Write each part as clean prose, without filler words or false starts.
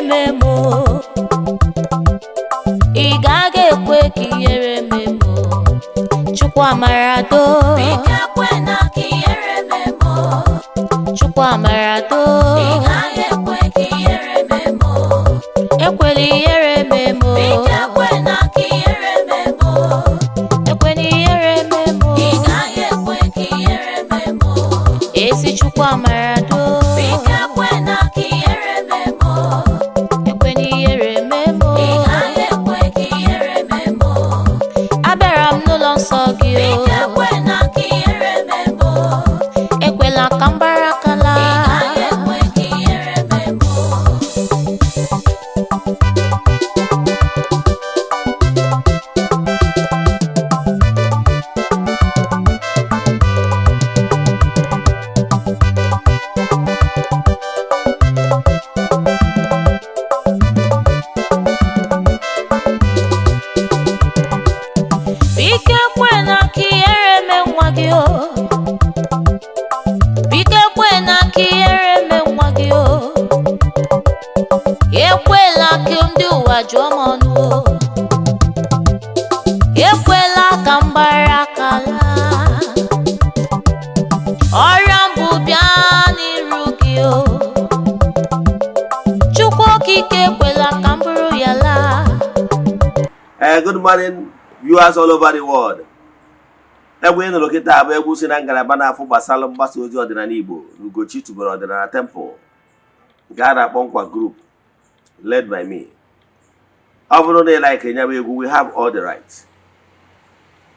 memo. Igage kwe kiere memo. Chukwa marado. Bika kwena kiere memo. Chukwa marado. Igage kwe kiere memo. Ekweli yere memo. Bika kwena kiere memo. Ekweni yere memo. Igage kwe kiere memo. Esi chukwa marado. Bika kwena kiere memo. Ekweni yere memo. Igage kwe kiere memo. Aberam no long sogio. Bika kwena kiere memo. Ekwela kambara kala. Igage kwe kiere memo. Bike kwena kiere me nwagio. Bike kwena kiere me nwagio. Ekwela ki ndị ụwa jụọ m ọnụ. Ekwela ka m gbara akala. Ọrịa mbụ bịa n'iru gị o. Chukwu okike ekwela ka m bụrụ ya laa. Good morning, viewers all over the world. Egwu ịnụrụ kịta bụ egwu si na ngalaba na-afụ gbasara mgbasa ozi ọdịnala Igbo na Ugochitubelu ọdịnala temple nke a na-akpọ Nkwa group led by me. Ọ bụrụ na ị like nyaba egwu, we have all the rights.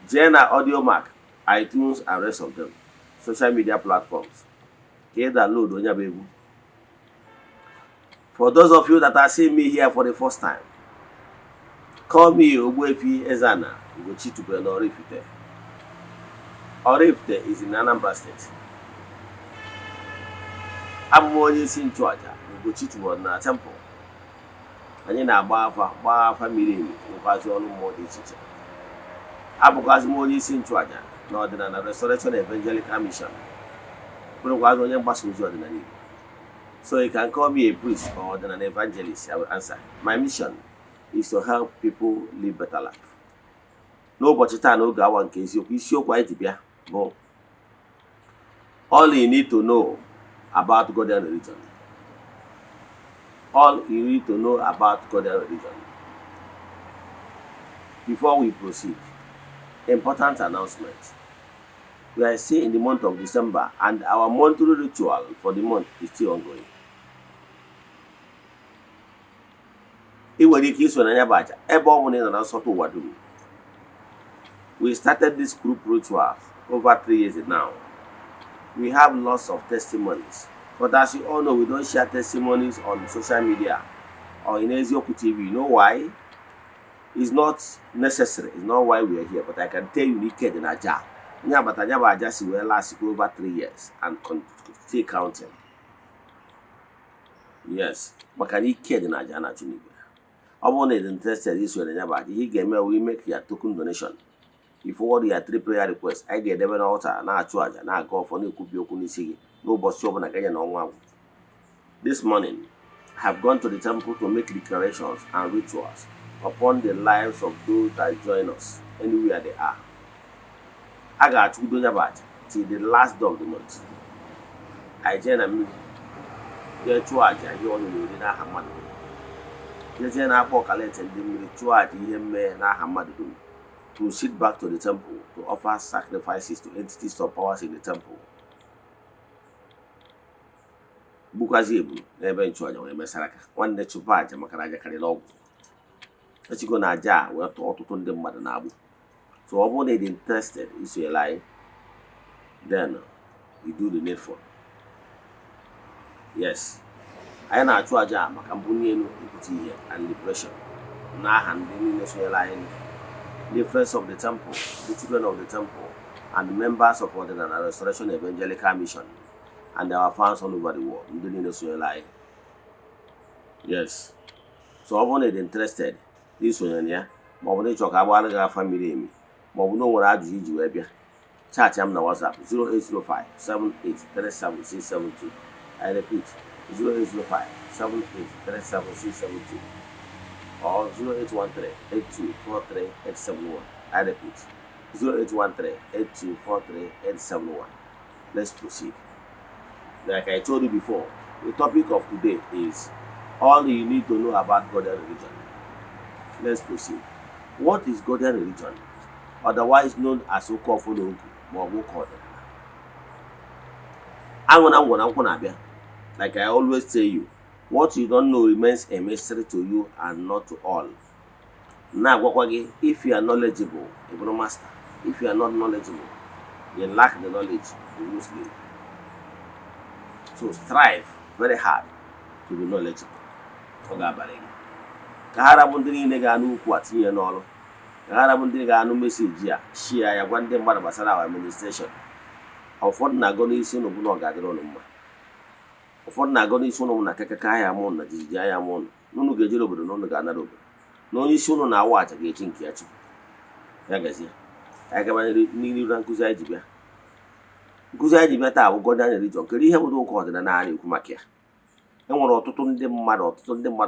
Jee na Audiomack, iTunes and rest of them social media platforms ka ị download nyaba egwu. For those of you that are seeing me here for the first time, call me Ogbuefi Eze-Ana, Ugochitubelu oraifite. Oraifite is in Anambra State. Abụ onye isi nchụaja Ugochitubelu na temple. Anyị na-agba afa miri emi nkwazi ọrụ mmụọ dị iche iche. Abụkwazi m onye isi nchụaja na ọdịnala Restoration Evangelical Mission. Bụrụkwazi onye mgbasa ozi ọdịnala Igbo. So you can call me a priest or an evangelist. I will answer. My mission is to help people live better life. N'ụbọchị taa n'oge awa nke eziokwu, isiokwu anyị ji bịa bụ all you need to know about Godian Religion. All you need to know about Godian Religion. Before we proceed, important announcement. We are still in the month of December and our monthly ritual for the month is still ongoing. Ị nwere ike iso na ya bụ aja ebe ọ bụla ị nọ na nsọtụ ụwa dum. We started this group ritual over 3 years now. We have lots of testimonies, but as you all know, we don't share testimonies on social media or in Eziokwu TV. You know why? It's not necessary. It's not why we are here, but I can tell you, Niked in Aja. Nyabata Aja si will last over 3 years and still counting. Yes, maka Niked in Aja na Chunibe. Ọ bụrụ na interested is when Nyabata, he game we make your token donation. If you want your 3 prayer requests, I get them an altar, na achụ aja, na go for no kubi okwu n'isi gị, n'ụbọchị ọbụla ka ya na ọnwa. This morning, I have gone to the temple to make declarations and rituals upon the lives of those that join us anywhere they are. I got to do Nyabata till the last day of the month. I join a meeting. They achụ aja ihe ọnụ na-eri n'aha mmadụ. They na-akpọ kalenda ndị mmiri chụọ aja ihe mmehie n'aha mmadụ dum. To sit back to the temple to offer sacrifices to entities or powers in the temple. Bukwazi ebu n'ebe nchụaja wee mesara ka nwanne chụpụ aja maka na aja karịrị ọgwụ. Echiko na aja wee tụọ ọtụtụ ndị mmadụ na-agbụ. So ọ bụrụ na ịdị interested iso ele anyị, then you do the needful. Yes, anyị na-achụ aja maka mbunye elu ipụta ihe and liberation n'aha ndị niile sonyere anyị. The friends of the temple, the children of the temple, and the members of the Restoration Evangelical Mission, and our fans all over the world. Yes. So I'm only interested. This one, yeah. But when you talk about our family, but we know what I do. Chat am na WhatsApp 0805 7837 672. I repeat 0805 08138377672 or 0813-8243-871. I repeat, 0813-8243-871. Let's proceed. Like I told you before, the topic of today is all you need to know about Godian religion. Let's proceed. What is Godian religion, otherwise known as ugochitubelu or ugochitubelu? Like I always tell you, what you don't know remains a mystery to you and not to all. Now, if you are knowledgeable, you're a master. If you are not knowledgeable, you lack the knowledge, you will slave. So strive very hard to be knowledgeable. Kahara mundiri nega anu kuatinye n'ọrụ. Kahara mundiri ga anu message ya, share ya gwa ndị mmadụ gbasara our administration. Ụfọdụ na-agụ n'isi unu bụ na ọ ga-adịrị unu mma. Ụfọdụ na-agụ n'isi unu na kekeke ahịa mụ na jijiji ahịa mụ n'unu ga-ejere obodo n'unu ga-anara obodo. Na onye isi unu na-awa aja ga-echi nke ya chukwu. Ya gazie. Anyị gabanyere n'iru na nkụzi anyị ji bịa. Nkụzi anyị ji bịa taa bụ Godian Religion. Kedu ihe bụ ụka ọdịnala anyị ekwu maka ya? Enwere ọtụtụ ndị mmadụ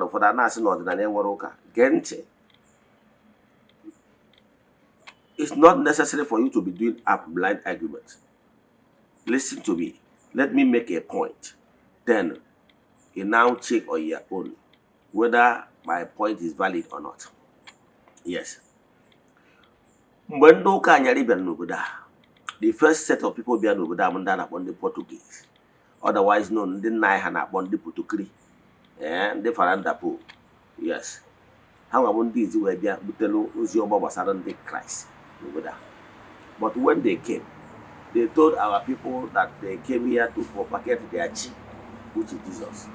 ụfọdụ na-asị na ọdịnala enwere ụka. Gee ntị. It's not necessary for you to be doing a blind argument. Listen to me. Let me make a point. Then you now check on your own whether my point is valid or not. Yes. Mgbe ndị ụka anyarị bịara n'obodo a, the first set of people bịara n'obodo a bụ ndị a na-akpọ ndị Portuguese, otherwise known ndị nna anyị ha na-akpọ ndị Potokiri, ndị Farandapo. Yes. Ha nwabụ ndị izi wee bịa butelu ozi ọgbọ gbasara ndị Kraịst n'obodo a. But when they came, they told our people that they came here to propagate their chi, which is Jesus.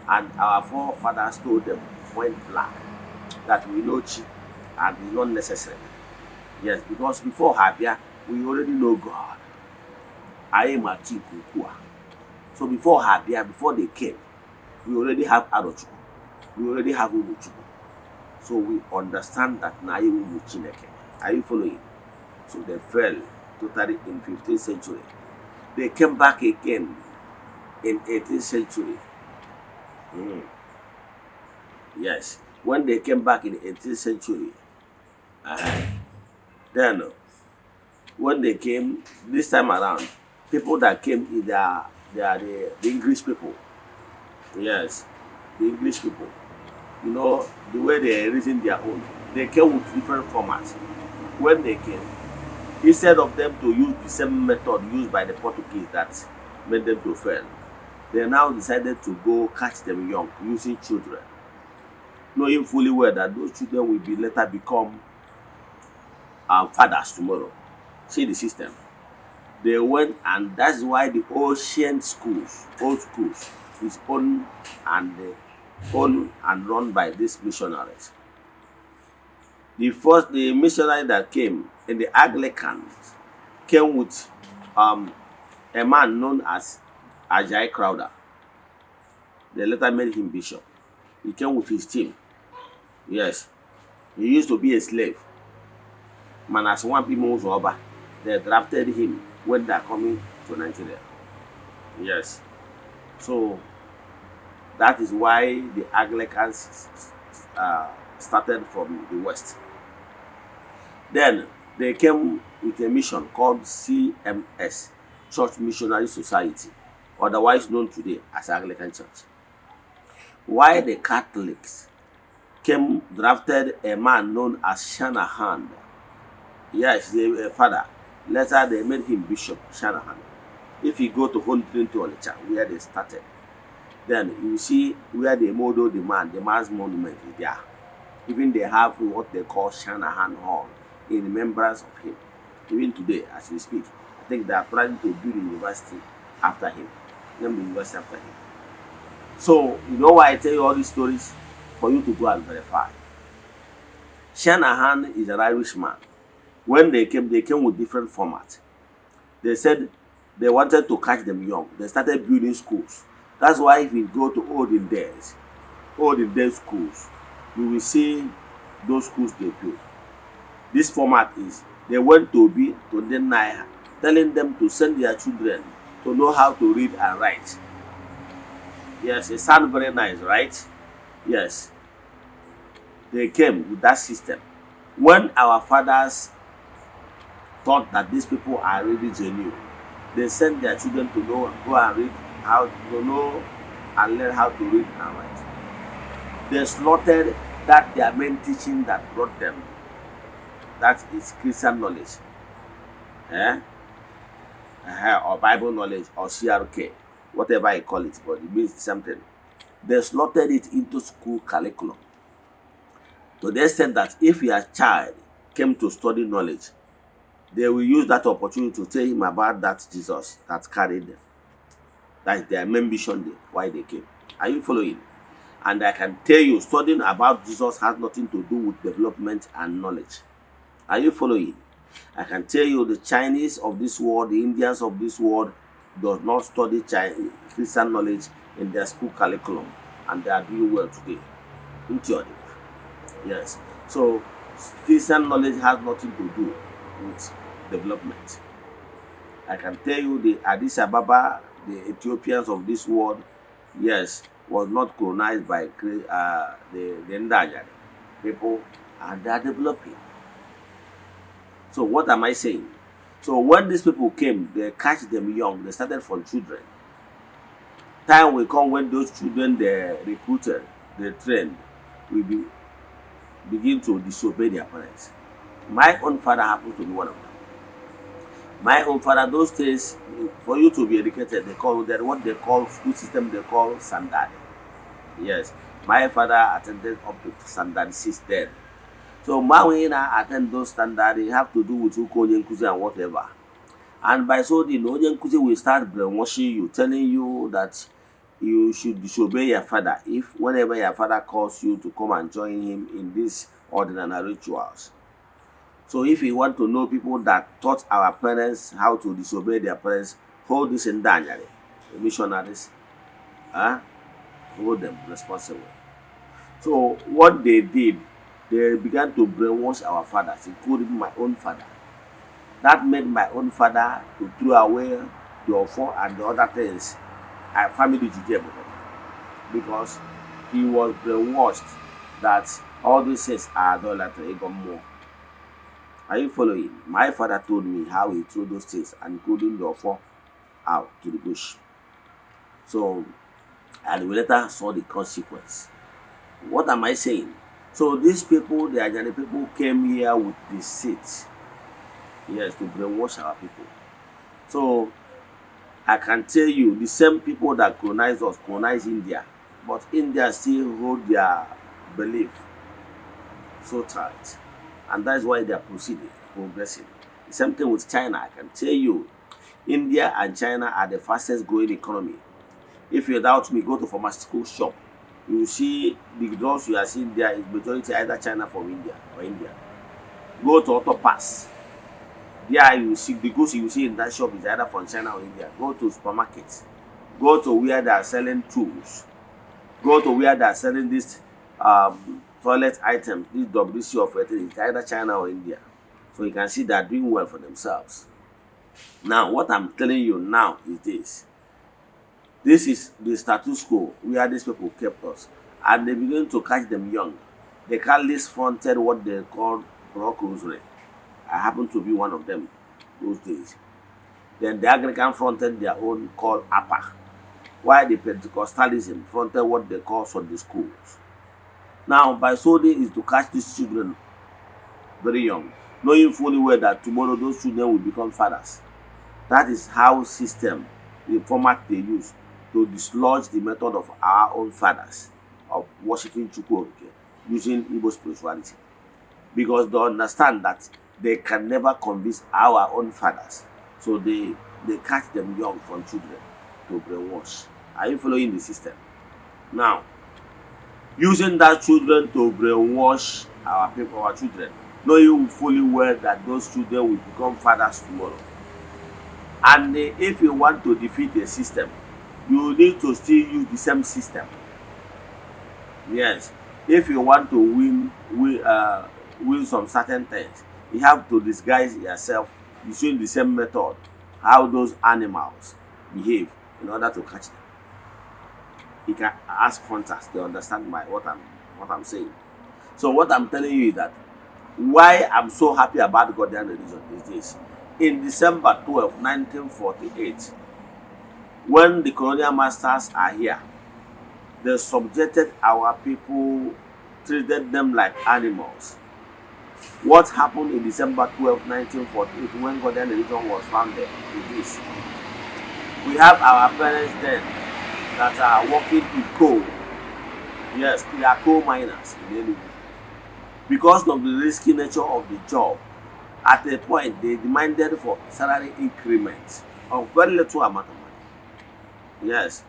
And our forefathers told them point blank that we know chi and it's not necessary. Yes, because before Habia, we already know God. I am a Chikukua. So before Habia, before they came, we already have Arochu. We already have Umuchu. So we understand that na Chineke. Are you following? So they fell totally in 15th century. They came back again in 18th century. Yes, when they came back in 18th century, then when they came this time around, people that came, they are the English people. Yes, the English people. You know, the way they reason their own. They came with different formats. When they came, instead of them to use the same method used by the Portuguese that made them to fail, they now decided to go catch them young using children, knowing fully well that those children will be later become fathers tomorrow. See the system. They went, and that's why the ancient schools, old schools, is owned and run by these missionaries. The missionary that came in the Anglicans came with a man known as Ajay Crowder. They later made him bishop. He came with his team. Yes, he used to be a slave. Man, as one people was over, they drafted him when they are coming to Nigeria. Yes, so that is why the Anglicans started from the west. Then they came with a mission called CMS, Church Missionary Society, otherwise known today as Anglican Church. Why the Catholics drafted a man known as Shanahan. Yes, a father. Later they made him Bishop Shanahan. If you go to Holy Trinity Church, where they started, then you see where they modeled the man's monument is there. Even they have what they call Shanahan Hall in remembrance of him. Even today, as we speak, I think they are planning to build a university after him. Name the university after him. So, you know why I tell you all these stories? For you to go and verify. Shanahan is an Irishman. When they came with different formats. They said they wanted to catch them young. They started building schools. That's why if you go to olden days schools, you will see those schools they built. This format is they went to the Naya, telling them to send their children to know how to read and write. Yes, it sounds very nice, right? Yes, they came with that system. When our fathers thought that these people are really genuine, they sent their children to go and read how to know and learn how to read and write. They slaughtered that their main teaching that brought them. That is Christian knowledge, eh? Or Bible knowledge or CRK, whatever you call it, but it means something. They slaughtered it into school curriculum. So they said that if your child came to study knowledge, they will use that opportunity to tell him about that Jesus that carried them. That's their main mission day, why they came. Are you following? And I can tell you, studying about Jesus has nothing to do with development and knowledge. Are you following? I can tell you the Chinese of this world, the Indians of this world, does not study Christian knowledge in their school curriculum, and they are doing well today. In theory. Yes. So Christian knowledge has nothing to do with development. I can tell you the Addis Ababa, the Ethiopians of this world, yes, was not colonized by the Ndanyari people, and they are developing. So what am I saying? So when these people came, they catch them young. They started from children. Time will come when those children they recruited, they trained, will begin to disobey their parents. My own father happened to be one of them. My own father, those days, for you to be educated, they call that what they call school system, they call standard. Yes, my father attended up to standard 6 then. So when I attend those standards, they have to do with Onye Nkuzi and whatever. And by so the Onye Nkuzi will start brainwashing you, telling you that you should disobey your father if whenever your father calls you to come and join him in these ordinary rituals. So if you want to know people that taught our parents how to disobey their parents, hold this in Daniel, the missionaries, hold them responsible. So what they did, they began to brainwash our fathers, including my own father. That made my own father to throw away the offer and the other things. Family Judea, because he was brainwashed that all these things are idolatry, even more. Are you following? My father told me how he threw those things, including the offer, out to the bush. So, and we later saw the consequence. What am I saying? So these people, the Ajani people, came here with deceit, yes, to brainwash our people. So I can tell you, the same people that colonized us colonized India, but India still hold their belief so tight, and that's why they are progressing. The same thing with China. I can tell you, India and China are the fastest growing economy. If you doubt me, go to pharmaceutical shop. You will see the drugs you are seeing there is majority either China from India or India. Go to Auto Pass. There you see the goods you see in that shop is either from China or India. Go to supermarkets. Go to where they are selling tools. Go to where they are selling this toilet items, this WC of it is either China or India. So you can see they are doing well for themselves. Now, what I'm telling you now is this. This is the status quo where these people kept us. And they begin to catch them young. They call fronted what they call Rock Rosary. I happen to be one of them those days. Then the Anglican fronted their own called APA. While the Pentecostalism fronted what they call Sunday schools. Now, by so doing is to catch these children very young, knowing fully well that tomorrow those children will become fathers. That is how system, the format they use to dislodge the method of our own fathers of worshiping Chukwu using Igbo spirituality. Because they understand that they can never convince our own fathers. So they catch them young from children to brainwash. Are you following the system? Now, using that children to brainwash our people, our children, knowing fully well that those children will become fathers tomorrow. And if you want to defeat a system, you need to still use the same system. Yes, if you want to win some certain things, you have to disguise yourself using the same method, how those animals behave in order to catch them. You can ask hunters, they understand what I'm saying. So what I'm telling you is that why I'm so happy about Godian religion is this. In December 12, 1948, when the colonial masters are here, they subjected our people, treated them like animals. What happened in December 12, 1948, when Godian religion was founded is this. We have our parents then that are working in coal. Yes, they are coal miners in Enugu. Because of the risky nature of the job, at a point they demanded for salary increment of very little amount of money. Yes.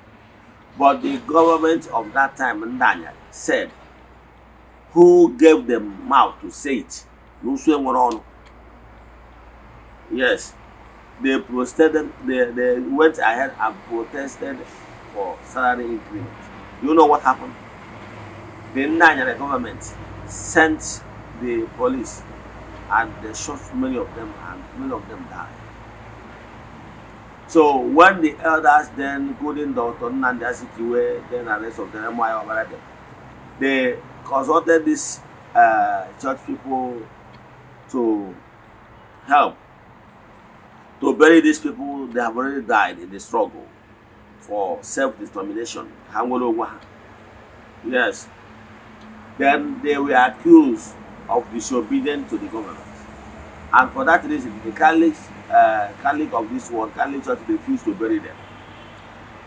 But the government of that time, Ndanya, said, who gave them mouth to say it? Yes. They protested, they went ahead and protested for salary increment. You know what happened? The Ndanya government sent the police and they shot many of them and many of them died. So when the elders then, including Dr. Nnamdi Azikiwe, then the rest of them, they consulted these church people to help to bury these people. They have already died in the struggle for self-determination. Yes. Then they were accused of disobedience to the government. And for that reason, the Catholic of this world, Catholic Church, refused to bury them.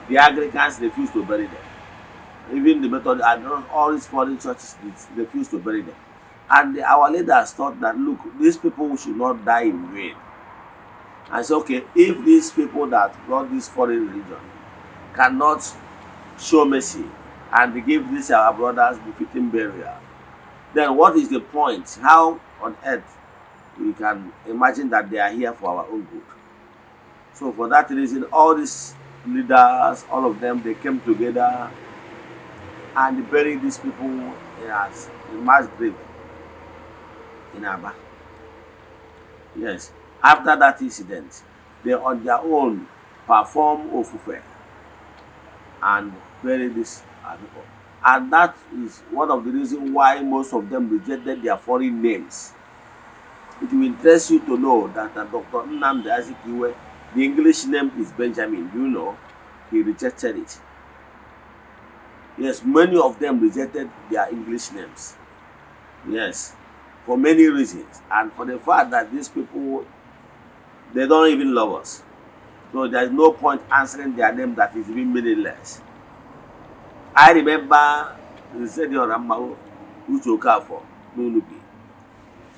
The Anglicans refused to bury them. Even the Methodist and all these foreign churches refused to bury them. And our leaders thought that, look, these people should not die in vain. And so, okay, if these people that brought this foreign religion cannot show mercy and give these our brothers befitting burial, then what is the point? How on earth we can imagine that they are here for our own good? So for that reason, all these leaders, all of them, they came together and buried these people in mass grave in Aba. Yes. After that incident, they on their own perform ofufe and bury these people. And that is one of the reasons why most of them rejected their foreign names. It will interest you to know that Dr. Nnamdi Azikiwe, the English name is Benjamin. You know, he rejected it. Yes, many of them rejected their English names. Yes, for many reasons. And for the fact that these people, they don't even love us. So there is no point answering their name that is even meaningless. I remember Nsedion Ramao Uchokafo Nunubi.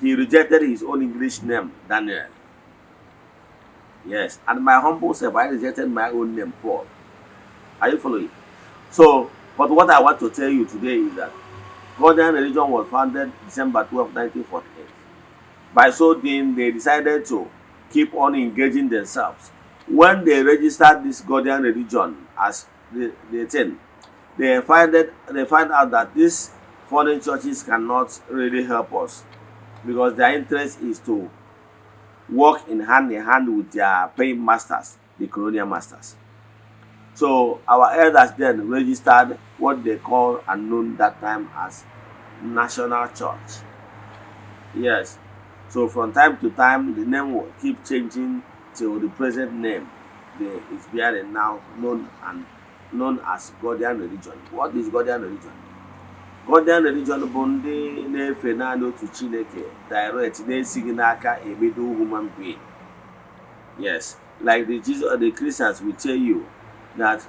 He rejected his own English name, Daniel. Yes, and my humble self, I rejected my own name, Paul. Are you following? So, but what I want to tell you today is that Godian religion was founded December 12, 1948. By so doing, they decided to keep on engaging themselves. When they registered this Godian religion as the thing, they find out that these foreign churches cannot really help us because their interest is to work in hand with their paying masters, the colonial masters. So our elders then registered what they call and known that time as National Church. Yes. So from time to time, the name will keep changing till the present name is bearing now, known as Godian Religion. What is Godian Religion? Godian Religion bụ ndị na-efe naanị otu Chineke direct na-esighị n'aka a middle human being. Yes, like the Christians will tell you that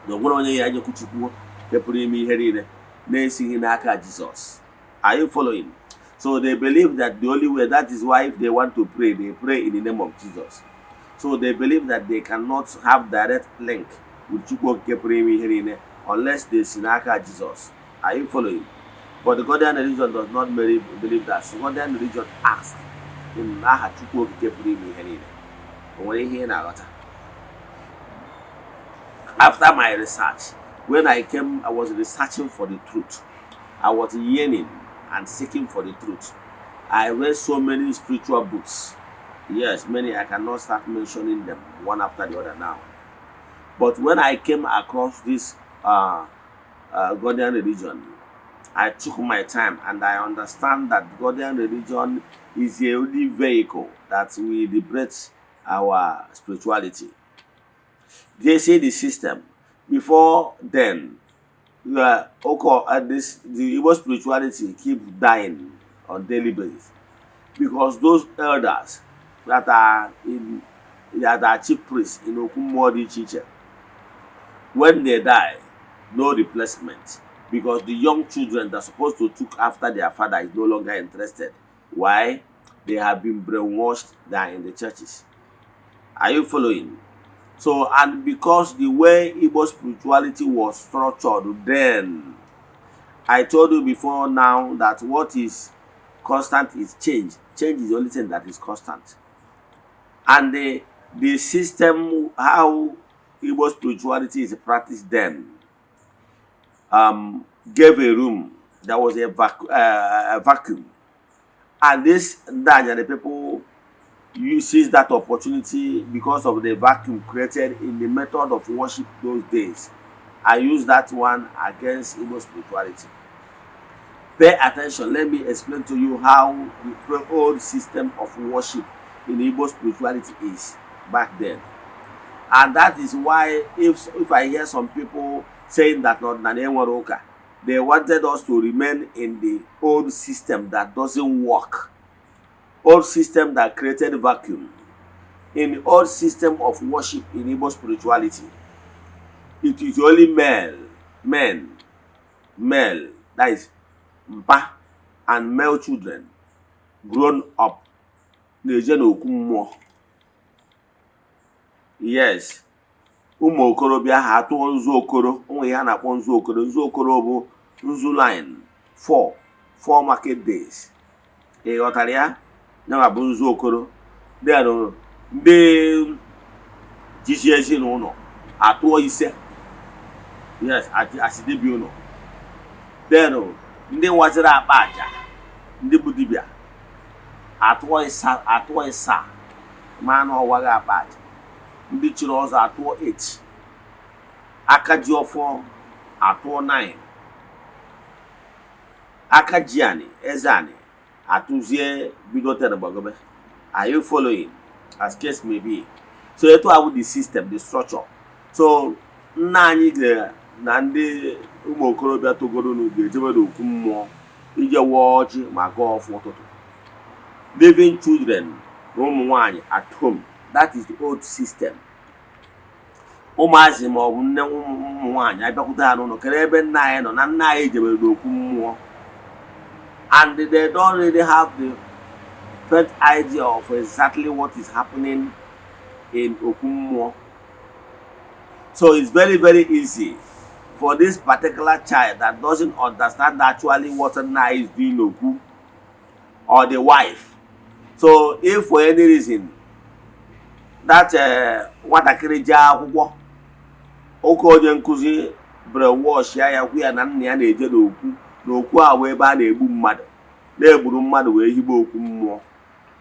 the nwere onye ya anya Chukwu pụrụ ime ihe niile na-esighị n'aka Jesus. Are you following? So they believe that the only way, that is why if they want to pray, they pray in the name of Jesus. So they believe that they cannot have direct link with Chukwu unless they sinaka Jesus. Are you following? But the Godian religion does not believe that. So Godian religion asked in Naha Chukwu after my research, when I came, I was researching for the truth. I was yearning and seeking for the truth. I read so many spiritual books. Yes, many. I cannot start mentioning them one after the other now. But when I came across this Godian religion, I took my time and I understand that Godian religion is the only vehicle that will liberate our spirituality. They say the system. Before then, the Igbo spirituality keep dying on daily basis because those elders that are chief priests in Okumodi Chiche, when they die, no replacement because the young children that are supposed to look after their father is no longer interested. Why? They have been brainwashed. They are in the churches. Are you following? So, and because the way Igbo spirituality was structured then, I told you before now that what is constant is change. Change is the only thing that is constant. And the system, how Igbo spirituality is practiced then, gave a room. There was a vacuum. And the people uses that opportunity because of the vacuum created in the method of worship those days. I use that one against Igbo spirituality. Pay attention. Let me explain to you how the old system of worship in Igbo spirituality is back then. And that is why if I hear some people saying that not Nanewaroka, they wanted us to remain in the old system that doesn't work. Old system that created vacuum. In the old system of worship in Igbo spirituality, it is only male, that is mpa, and male children grown up. Yes. Ụmụ okorobịa ha atụọ nzu okoro, onwe ya na-akpọ nzu okoro. Nzu okoro bụ nzu line 4 market days. Ị ghọtara ya? Ya bụ nzu okoro. Ndị jisi ezinụlọ atụọ ise. Yes, asidebi ụlọ. Then ndị nwaziri akpa aja, ndị bụ dibịa atụọ ịsa ma na ọwaghị akpa aja. Ndị chiri ọzọ atụọ 8. Aka ji ọfọ atụọ 9. Aka ji ani, Eze-Ana atụzie bido 10 gbagobe. Are you following? As case may be. So etu awụ the system, the structure. So nna anyị na ndị ụmụ okorobịa togoro n'ubi ejebe n'okwu mmụọ ije wụọ ọjị ma gaa ọfụ ụtụtụ. Living children na ụmụ nwanyị at home. That is the old system. Ụmụazị ma ọ bụ nne ụmụ nwanyị abịakwute ha n'ụlọ kere ebe nna anyị nọ na nna anyị jebere n'okwu mmụọ. And they don't really have the first idea of exactly what is happening in okwu mmụọ. So it's very, very easy for this particular child that doesn't understand actually what nna is doing okwu or the wife. So if for any reason that nwatakịrị jee akwụkwọ, oke onye nkụzi brainwash ya kwu ya na nna ya na-eje n'okwu a wee ebe a na-egbu mmadụ, na-egburu mmadụ wee higbe okwu mmụọ,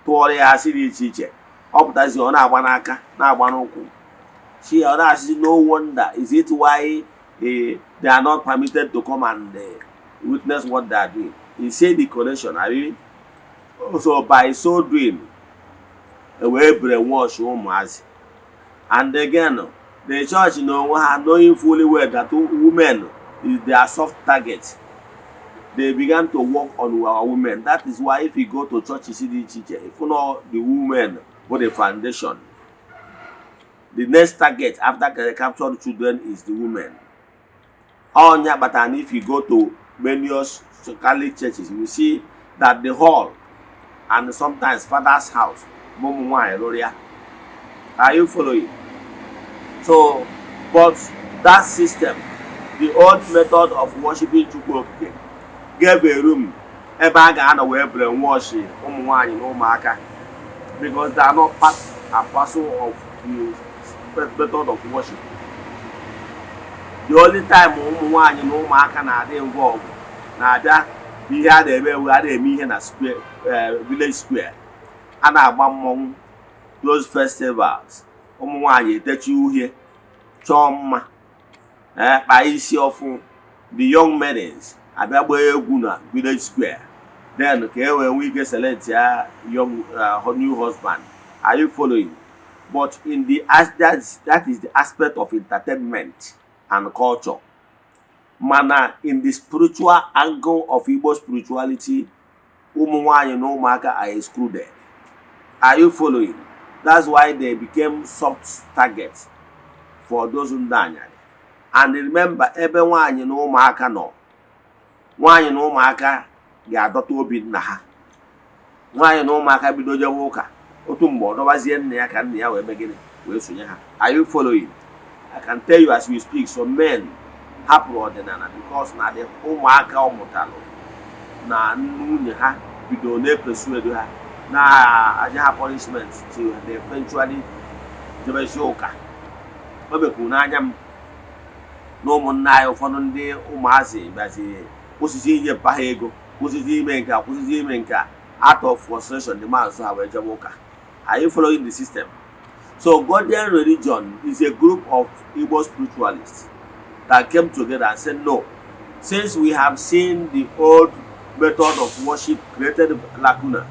tụọrọ ya asị dị iche iche. Ọ pụtazi ọ na-agba n'aka na-agba n'ụkwụ. She or asị no wonder is it why they are not permitted to come and witness what they are doing. He said the connection. Are you? So by so doing, we brainwash ụmụazị. And again, the church knowing fully well that women is their soft target. They began to work on our women. That is why if you go to church, you see the teacher. If you know the women for the foundation, the next target after the captured children is the women. But and if you go to many Catholic churches, you see that the hall and sometimes father's house. Are you following? So, but that system, the old method of worshiping Chukwu gave a room ebe a ga-anọ wee brainwash ụmụ nwanyị na ụmụaka because they are not part and parcel of the method of worship. The only time ụmụ nwanyị na ụmụaka na-adị involved na-abịa ihe a na-eme ihe na square, village square. A na-agba mmọnwụ, those festivals. Ụmụ nwanyị etechi uhie, chọọ mma, kpaa isi ọfụ, the young maidens abịa gbaa egwu na village square, then ka e wee nwee ike select ya young new husband. Are you following? But in the that is the aspect of entertainment and culture. Mana in the spiritual angle of Igbo spirituality, ụmụ nwanyị na ụmụaka are excluded. Are you following? That's why they became soft targets for those ndị anyarị. And remember, ebe nwanyị na ụmụaka nọ, nwanyị na ụmụaka ga-adọta obi nna ha. Nwanyị na ụmụaka bido jewe ụka, otu mgbe ọ dọbazie nna ya ka nna ya wee megide wee sonye ha. Are you following? I can tell you as we speak, some men hapụrụ ọdịnala because na the ụmụaka ọ mụtalụ na nwunye ha bido na-epesuedo ha na-aja ha punishment till they eventually jebezi ụka. O bekwu n'anya m na ụmụnna anyị ụfọdụ ndị ụmụazị bịazi kwụsịzi inye mpa ha ego, kwụsịzi ime nke a, kwụsịzi ime nke a, out of frustration the man so ha wee jebe ụka. Are you following the system? So Godian Religion is a group of Igbo spiritualists that came together and said, no, since we have seen the old method of worship created lacuna,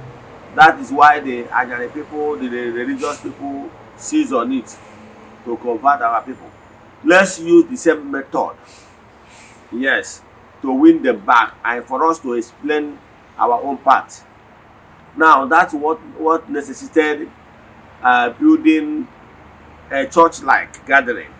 that is why the Anyari people, the religious people seize on it to convert our people. Let's use the same method, yes, to win them back and for us to explain our own part. Now that's what necessitated building a church-like gathering.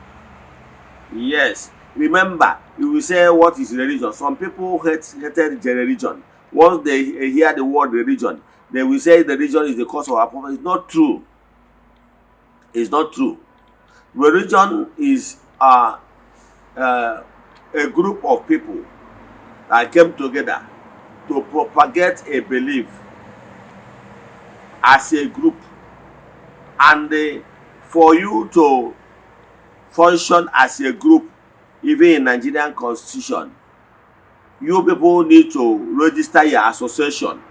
Yes, remember, you will say, what is religion? Some people hated the religion. Once they hear the word religion, they will say the religion is the cause of our problem. It's not true. It's not true. Religion is a group of people that came together to propagate a belief as a group. And for you to function as a group, even in Nigerian constitution, you people need to register your association.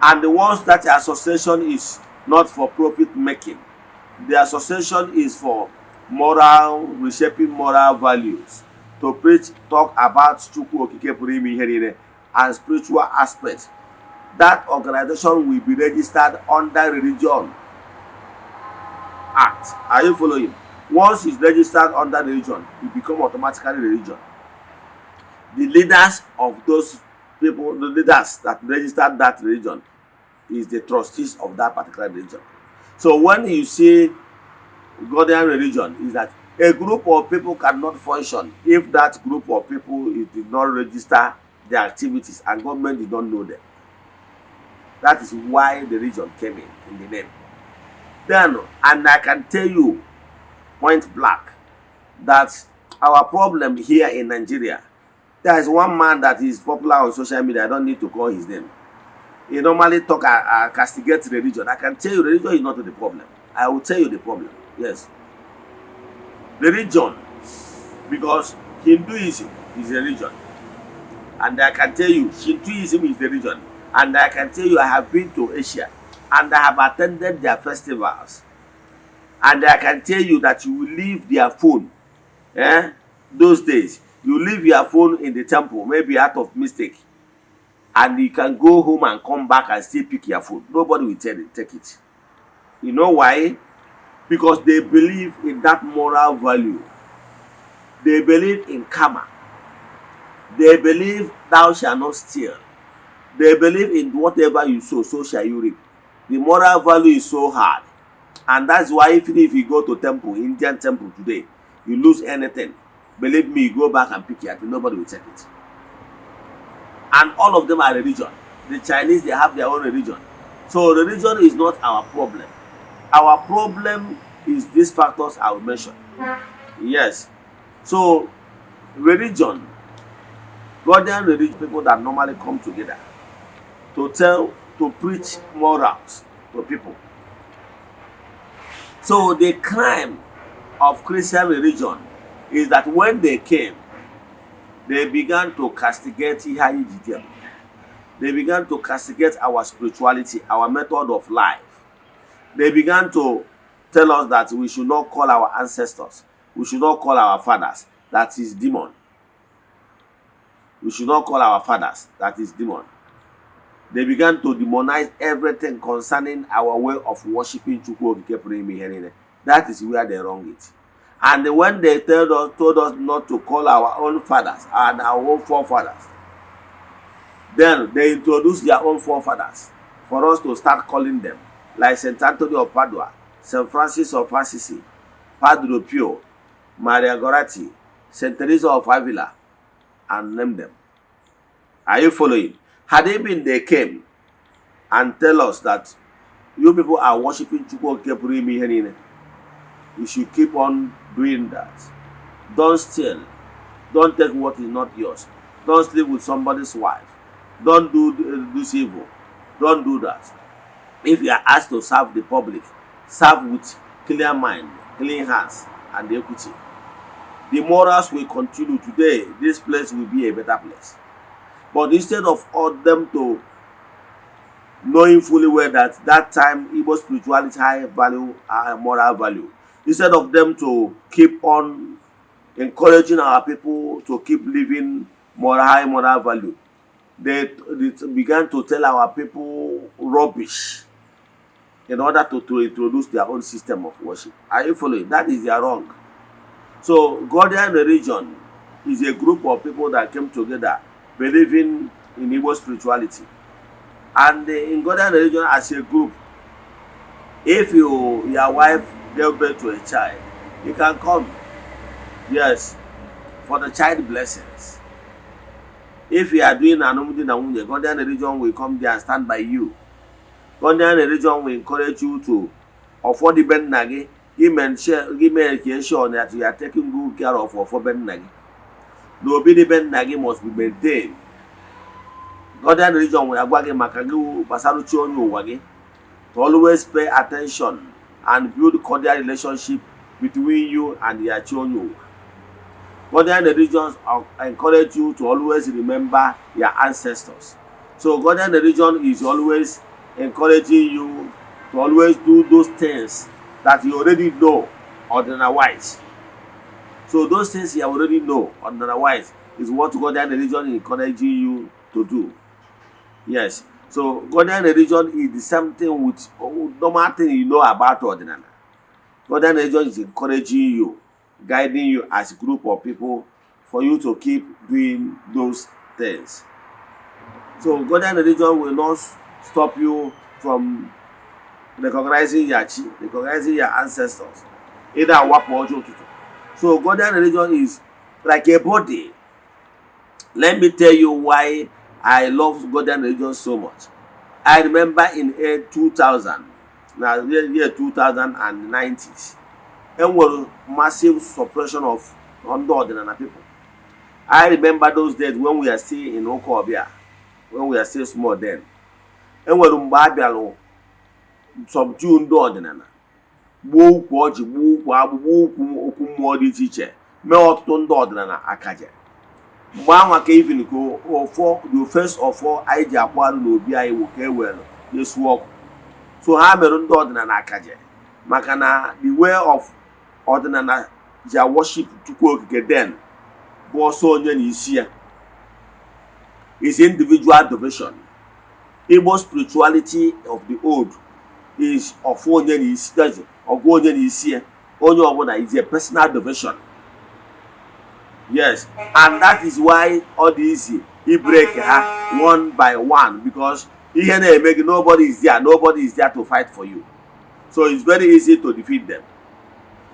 And once that association is not for profit making, the association is for moral, reshaping moral values, to preach, talk about Chukwu Okike Pụrụ Ime Ihe Niile and spiritual aspects. That organization will be registered under Religion Act. Are you following? Once it's registered under religion, it becomes automatically religion. The leaders of those people, the leaders that registered that religion, is the trustees of that particular religion. So when you see Godian Religion, is that a group of people cannot function if that group of people did not register their activities and government did not know them. That is why the religion came in the name. Then, and I can tell you point blank that our problem here in Nigeria, there is one man that is popular on social media. I don't need to call his name. He normally talk castigate religion. I can tell you religion is not the problem. I will tell you the problem. Yes. Religion, because Hinduism is a religion. And I can tell you Shintoism is the religion. And I can tell you I have been to Asia and I have attended their festivals. And I can tell you that you will leave their phone. Those days, you leave your phone in the temple, maybe out of mistake. And you can go home and come back and still pick your phone. Nobody will take it. You know why? Because they believe in that moral value. They believe in karma. They believe thou shalt not steal. They believe in whatever you sow, so shall you reap. The moral value is so hard. And that's why even if you go to temple, Indian temple today, you lose anything, believe me, you go back and pick it, nobody will take it. And all of them are religion. The Chinese, they have their own religion. So religion is not our problem. Our problem is these factors I will mention. Yes. So religion, Godian religion, people that normally come together to preach morals to people. So the crime of Christian religion is that when they came, they began to castigate Ihai. They began to castigate our spirituality, our method of life. They began to tell us that we should not call our ancestors, we should not call our fathers, that is demon. We should not call our fathers, that is demon. They began to demonize everything concerning our way of worshiping Chukwu Okike Pụrụ Ime Ihe Niile. That is where they wrong it. And when they told us not to call our own fathers and our own forefathers, then they introduced their own forefathers for us to start calling them, like St. Anthony of Padua, St. Francis of Assisi, Padre Pio, Maria Goretti, St. Teresa of Avila, and name them. Are you following? Had they been, they came and tell us that you people are worshiping Chukwu Okike Pụrụ Ime Ihe Niile. You should keep on doing that. Don't steal. Don't take what is not yours. Don't sleep with somebody's wife. Don't do this evil. Don't do that. If you are asked to serve the public, serve with clear mind, clean hands, and equity. The morals will continue today. This place will be a better place. But instead of all them to knowing fully well that that time Igbo spirituality high value, moral value, instead of them to keep on encouraging our people to keep living high moral value, they began to tell our people rubbish in order to introduce their own system of worship. Are you following? That is their wrong. So Godian Religion is a group of people that came together believing in Igbo spirituality. And in Godian Religion as a group, if your wife gave birth to a child, you can come, yes, for the child blessings. If you are doing an Godian Religion will come there and stand by you. Godian Religion will encourage you to offer the Ben Nagi, give me education that you are taking good care of for Ben Nagi. The obedient Nagi must be maintained. Godian Religion will agwagi makagu basaruchi onyu wagi to always pay attention and build cordial relationship between you and your children. Godian Religions encourage you to always remember your ancestors. So Godian Religion is always encouraging you to always do those things that you already know ordinary-wise. So those things you already know ordinary-wise is what Godian Religion is encouraging you to do. Yes. So Godian Religion is the same thing with normal thing you know about ordinary. Godian Religion is encouraging you, guiding you as a group of people for you to keep doing those things. So Godian Religion will not stop you from recognizing your chi, recognizing your ancestors, either Wapo or Jotutu. So Godian Religion is like a body. Let me tell you why I love Godian Religion so much. I remember in year 2000, now year 2090s, there was massive suppression of ordinary people. I remember those days when we are still in Okobia, when we are still small then. And when Mbabialo subdue ordinary. Gbuo ukwu ọjị, gbuo ukwu agbụ, gbuo ukwu mmụọ dị iche iche, mee ọtụtụ ndị ọdịnala akaje. Mgbe ahụ ka even ko the first of all anyị ji akwarụ n'obi anyị wụ ka ewere yesu ọkụ. So ha mere ndị ọdịnala akaje maka na the way of ọdịnala ji worship Chukwu Okike then bụ ọsọ onye na isi ya is individual devotion. Igbo spirituality of the old is of onye na isi ya. Onye na isi ya, onye ọbụla is a personal devotion. Yes, and that is why all these he break her one by one, because nobody is there to fight for you. So it's very easy to defeat them.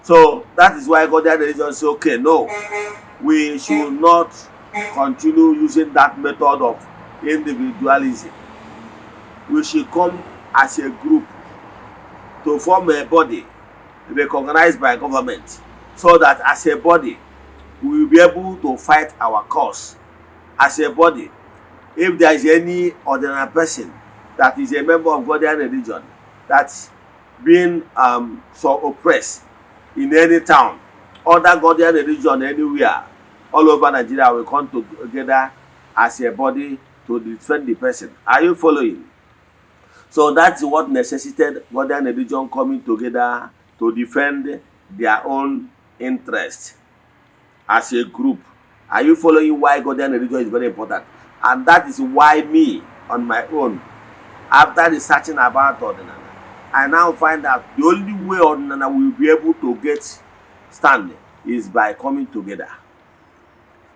So that is why Godian Religion says, okay, no, we should not continue using that method of individualism. We should come as a group to form a body recognized by government, so that as a body we will be able to fight our cause. As a body, if there is any ordinary person that is a member of Godian Religion that's being so oppressed in any town, other Godian Religion anywhere all over Nigeria will come together as a body to defend the person. Are you following? So that's what necessitated Godian Religion coming together to defend their own interest. as a group. Are you following why Godian religion is very important? And that is why me, on my own, after researching about Ordinana, I now find out the only way Ordinana will be able to get stand is by coming together.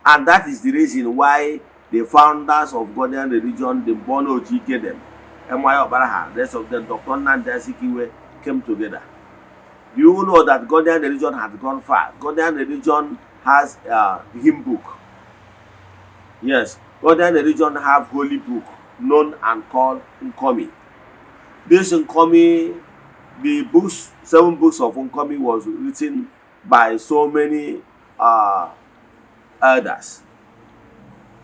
And that is the reason why the founders of Godian religion, the Bono Ojike them, M.Y. Obaraha, the rest of them, Dr. Nanda Sikiwe, came together. Do you know that Godian religion has gone far? Godian religion has a hymn book. Yes, Godian religion have holy book known and called Nkomi. This Nkomi, the books, 7 books of Nkomi was written by so many elders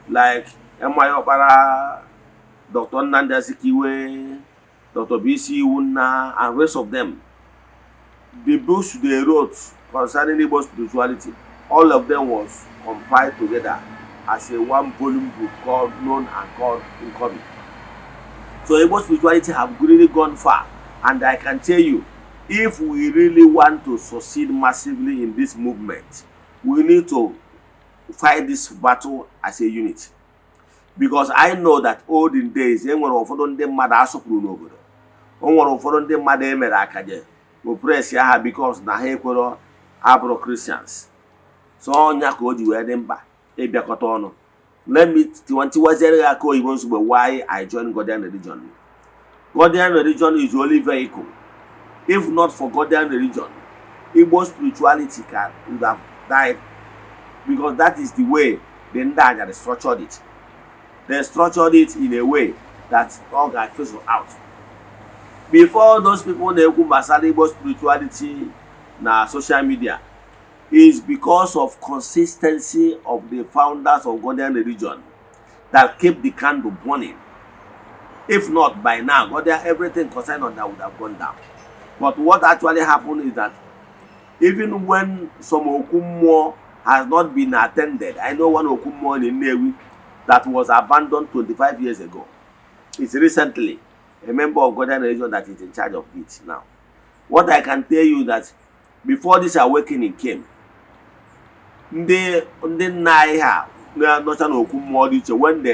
like M.Y. Opara, Dr. Nanda Sikiwe, Dr. B.C. Wunna, and rest of them. The books they wrote concerning Igbo spirituality, all of them was compiled together as a 1-volume book known and called Nkomi. So Igbo spirituality have really gone far, and I can tell you, if we really want to succeed massively in this movement, we need to fight this battle as a unit. Because I know that olden days, enwere ụfọdụ ndị mmadụ asọpụrụ n'obodo, o nwere ụfọdụ ndị mmadụ emere akaje oppress ha because na ha ekwero abụrụ Christians. So onya ka o ji wee dị mkpa ịbịakọta ọnụ. Let me tiwantiwazere aka oyibo nsogbe why I joined Godian religion. Godian religion is the only vehicle. If not for Godian religion, Igbo spirituality would have died, because that is the way the Ndanya structured it. They structured it in a way that all got fizzled out. Before those people Neku Basali Igbo spirituality na social media, is because of consistency of the founders of Godian religion that kept the candle burning. If not, by now, Godian, everything concerned on that would have gone down. But what actually happened is that even when some Okummo has not been attended, I know one Okummo in Newi that was abandoned 25 years ago. It's recently a member of Godian religion that is in charge of it now. What I can tell you that before this awakening came, when they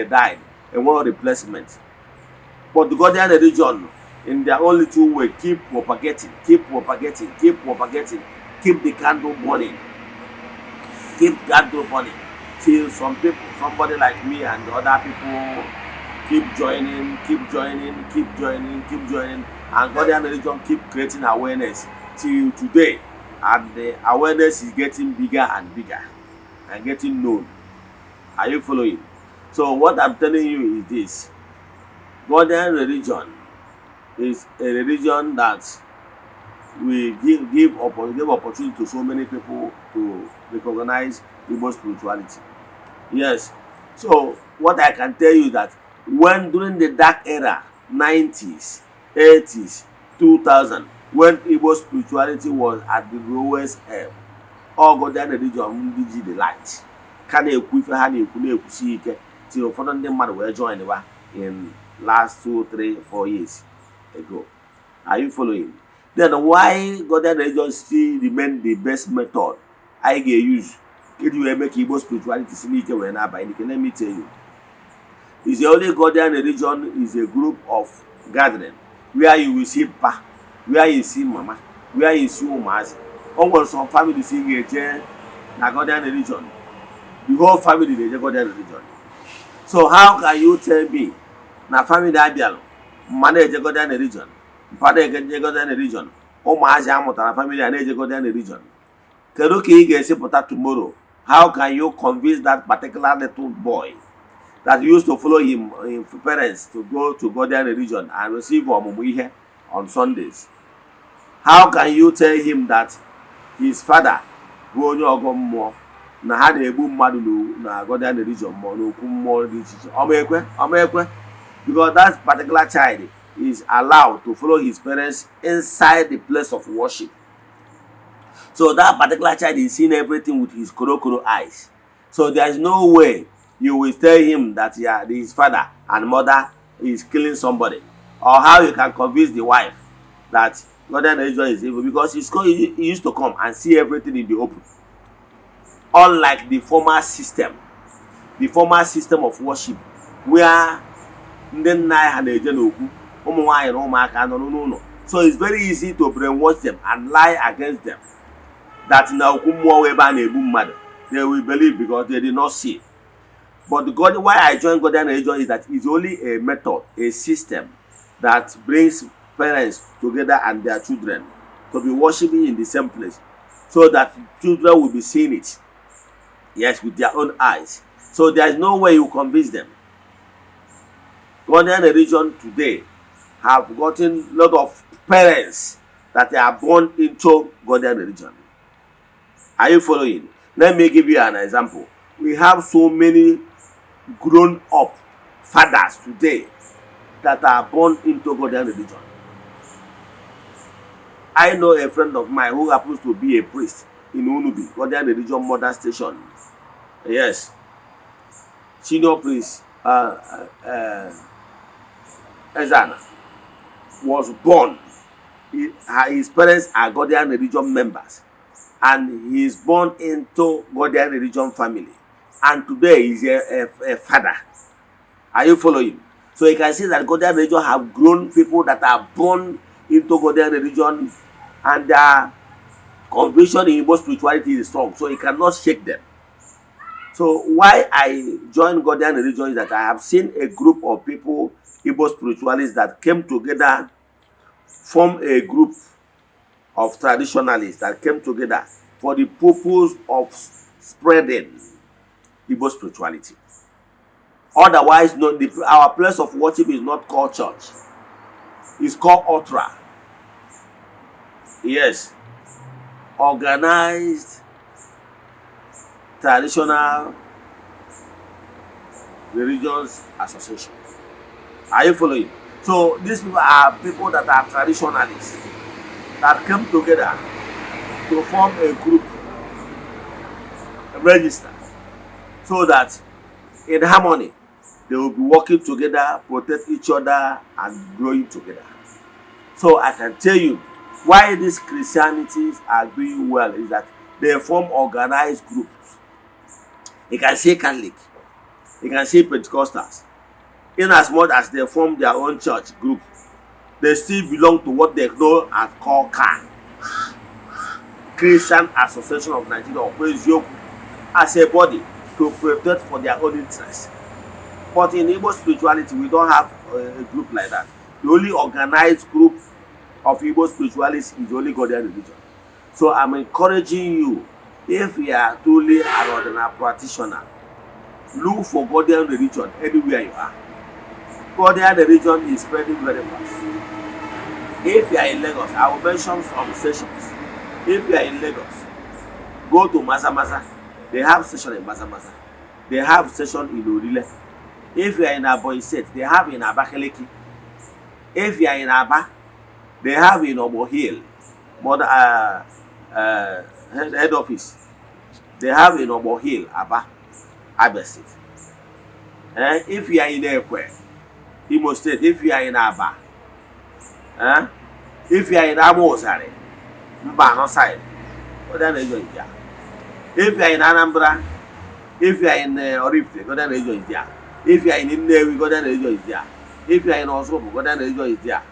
died, and one replacement. But the Godian religion, in their only 2 ways, keep propagating, keep propagating, keep propagating, keep the candle burning, keep candle burning, till some people, somebody like me and the other people, keep joining, keep joining, keep joining, keep joining, and Godian religion keep creating awareness till today, and the awareness is getting bigger and bigger and getting known. Are you following? So what I'm telling you is this: Godian religion is a religion that will give opportunity to so many people to recognize Igbo spirituality. Yes. So what I can tell you that when during the dark era, 90s, 80s, 2000, when Igbo spirituality was at the lowest ebb, all Godian religion did the light. Can you till for them were joined in last 2, 3, 4 years ago. Are you following? Then why Godian religion still remain the best method I get use? If you make Igbo spirituality when I buy, let me tell you. It's the only Godian religion is a group of gathering where you will see Pa, where you see Mama, where you see Umazi. Almost some family sing a Godian religion. The whole family is a Godian religion. So how can you tell me na family Abialo, manage a Godian religion, father a Godian religion, Umazi Amota na family and a Godian religion? Keruki gets a tomorrow. How can you convince that particular little boy that used to follow him parents to go to Godian religion and receive Omumuihe on Sundays? How can you tell him that his father, who onye na had a boom na Godian religion more because that particular child is allowed to follow his parents inside the place of worship. So that particular child is seeing everything with his koro eyes. So there is no way you will tell him that his father and mother is killing somebody, or how you can convince the wife that Godian religion is evil, because he used to come and see everything in the open. unlike the former system of worship where ndị nna anyị ha na-eje n'okwu ụmụ nwaanyị na ụmụaka nọ n'ụlọ. So it's very easy to brainwash them and lie against them that na okwu mmụọ ebe a na-egbu mmadụ. They will believe because they did not see. But God, why I joined Godian Religion is that it's only a method, a system that brings parents together and their children to be worshiping in the same place, so that children will be seeing it, yes, with their own eyes. So there is no way you convince them. Godian Religion today have gotten a lot of parents that are born into Godian Religion. Are you following? Let me give you an example. We have so many grown-up fathers today that are born into Godian Religion. I know a friend of mine who happens to be a priest in Unubi, Godian Religion Mother Station. Yes. Senior priest Eze-Ana was born. His parents are Godian Religion members, and he is born into Godian Religion family. And today he is a father. Are you following? So you can see that Godian Religion have grown people that are born into Godian Religion, and their conviction in Igbo spirituality is strong, so you cannot shake them. So why I joined Godian Religion is that I have seen a group of people, Igbo spiritualists, that came together, formed a group of traditionalists that came together for the purpose of spreading Igbo spirituality. Otherwise, no, our place of worship is not called church. It's called Otra. Yes. Organized traditional religious association. Are you following? So these people are people that are traditionalists that come together to form a group, register, so that in harmony they will be working together, protect each other, and growing together. So I can tell you why these Christianities are doing well is that they form organized groups. You can say Catholic, you can say Pentecostals. In as much as they form their own church group, they still belong to what they know as called CAN, Christian Association of Nigeria, or eziokwu, as a body to protect for their own interests. But in Igbo spirituality, we don't have a group like that. The only organized group of Igbo spiritualists is only Godian Religion. So I'm encouraging you, if you are truly an ordinary practitioner, look for Godian Religion anywhere you are. Godian Religion is spreading very fast. If you are in Lagos, I will mention some stations. If you are in Lagos, go to Mazamaza. They have station in Mazamaza. They have station in Orile. If you are in Aboyi State, they have in Abakaliki. If you are in Aba, they have in Obo Hill, head office. They have in Obo Hill, Aba, Abia State. If you are in Ekwe, Imo State, if you are in Aba, if you are in Amosare, Mbano side, Godian Religion is there. If you are in Anambra, if you are in Oraifite, Godian Religion is there. If you are in Nnewi, Godian Religion is there. If you are in Osogbo, Godian Religion is there.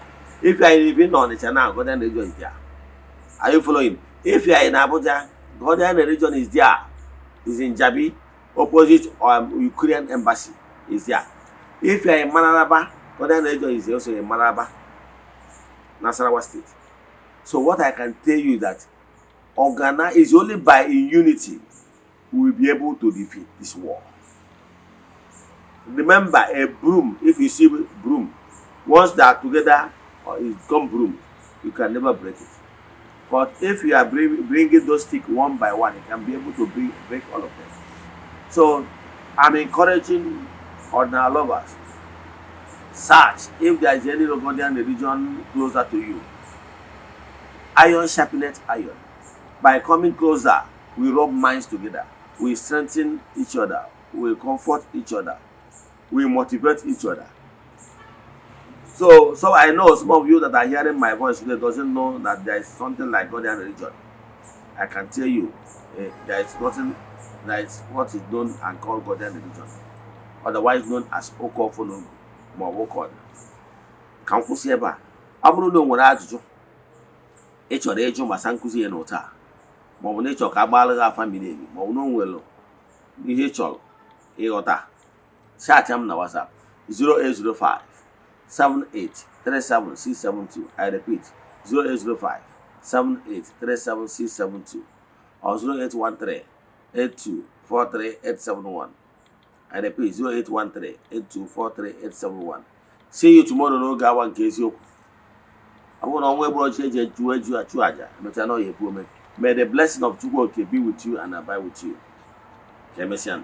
If you are in Onitsha now, Godian Religion is there. Are you following? If you are in Abuja, Godian Religion is there. It's in Jabi, opposite Ukrainian embassy is there. If you are in Mararaba, Godian Religion is also in Mararaba, Nasarawa State. So what I can tell you is that organize is only by unity we will be able to defeat this war. Remember, a broom, if you see broom, once they are together or it becomes broom, you can never break it. But if you are bringing those sticks one by one, you can be able to break all of them. So I'm encouraging ordinary lovers, search if there is any Godian religion closer to you. Iron sharpeneth iron. By coming closer, we rub minds together. We strengthen each other. We comfort each other. We motivate each other. So I know some of you that are hearing my voice today doesn't know that there is something like Godian religion. I can tell you, there is nothing That is what is known and called Godian religion, otherwise known as Okofonogu ma ọ bụ Ụka. Ka m kwụsị ebe a. Ọ bụrụ na o nwere ajụjụ ị chọrọ ịjụ gbasa nkụzi ya n'ụta a, ma ọ bụ na ị chọrọ ka agbaala gị afa miri emi, ma ọ bụ na o nwere ihe ị chọrọ ịghọta, chat m na WhatsApp 0805 7837672. I repeat, 0805 7837672 or 0813 8243871. I repeat, 0813 8243871. See you tomorrow n'oge awa nke eziokwu. Ọ bụrụ na ọnwa egburu ọchị eji achụ aja, emechaa na ọ ya epu ome. May the blessing of Chukwu Oke be with you and abide with you. Ka emesịa.